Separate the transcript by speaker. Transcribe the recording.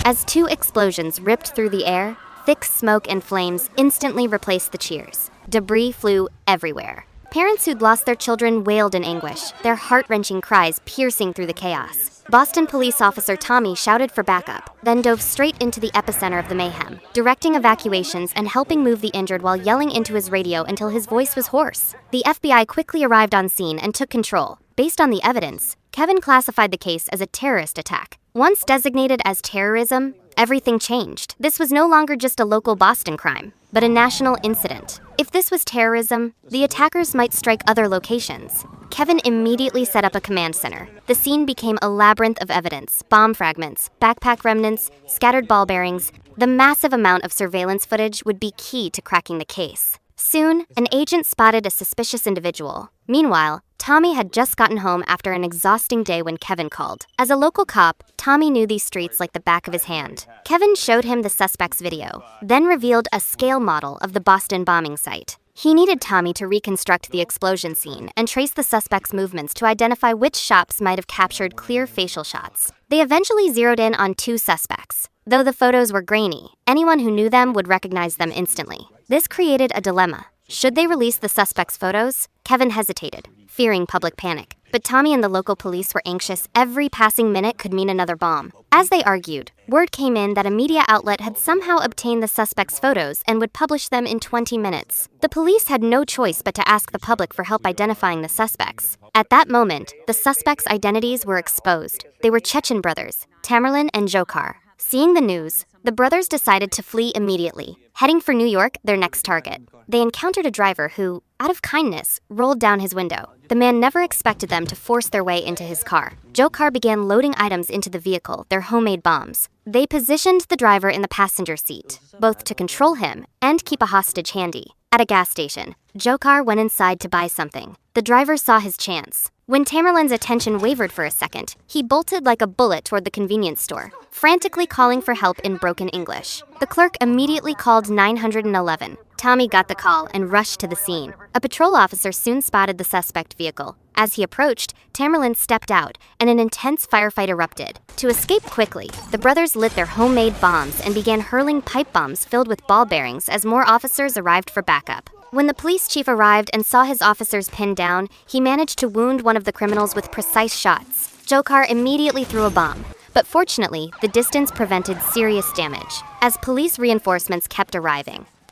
Speaker 1: As two explosions ripped through the air, thick smoke and flames instantly replaced the cheers. Debris flew everywhere. Parents who'd lost their children wailed in anguish, their heart-wrenching cries piercing through the chaos. Boston police officer Tommy shouted for backup, then dove straight into the epicenter of the mayhem, directing evacuations and helping move the injured while yelling into his radio until his voice was hoarse. The FBI quickly arrived on scene and took control. Based on the evidence, Kevin classified the case as a terrorist attack. Once designated as terrorism, everything changed. This was no longer just a local Boston crime, but a national incident. If this was terrorism, the attackers might strike other locations. Kevin immediately set up a command center. The scene became a labyrinth of evidence: bomb fragments, backpack remnants, scattered ball bearings. The massive amount of surveillance footage would be key to cracking the case. Soon, an agent spotted a suspicious individual. Meanwhile, Tommy had just gotten home after an exhausting day when Kevin called. As a local cop, Tommy knew these streets like the back of his hand. Kevin showed him the suspect's video, then revealed a scale model of the Boston bombing site. He needed Tommy to reconstruct the explosion scene and trace the suspect's movements to identify which shots might have captured clear facial shots. They eventually zeroed in on two suspects. Though the photos were grainy, anyone who knew them would recognize them instantly. This created a dilemma. Should they release the suspect's photos? Kevin hesitated, fearing public panic. But Tommy and the local police were anxious. Every passing minute could mean another bomb. As they argued, word came in that a media outlet had somehow obtained the suspect's photos and would publish them in 20 minutes. The police had no choice but to ask the public for help identifying the suspects. At that moment, the suspects' identities were exposed. They were Chechen brothers, Tamerlan and Dzhokhar. Seeing the news, the brothers decided to flee immediately, heading for New York, their next target. They encountered a driver who, out of kindness, rolled down his window. The man never expected them to force their way into his car. Dzhokhar began loading items into the vehicle, their homemade bombs. They positioned the driver in the passenger seat, both to control him and keep a hostage handy. At a gas station, Dzhokhar went inside to buy something. The driver saw his chance. When Tamerlan's attention wavered for a second, he bolted like a bullet toward the convenience store, frantically calling for help in broken English. The clerk immediately called 911. Tommy got the call and rushed to the scene. A patrol officer soon spotted the suspect vehicle. As he approached, Tamerlan stepped out, and an intense firefight erupted. To escape quickly, the brothers lit their homemade bombs and began hurling pipe bombs filled with ball bearings as more officers arrived for backup. When the police chief arrived and saw his officers pinned down, he managed to wound one of the criminals with precise shots. Dzhokhar immediately threw a bomb, but fortunately, the distance prevented serious damage. As police reinforcements kept arriving,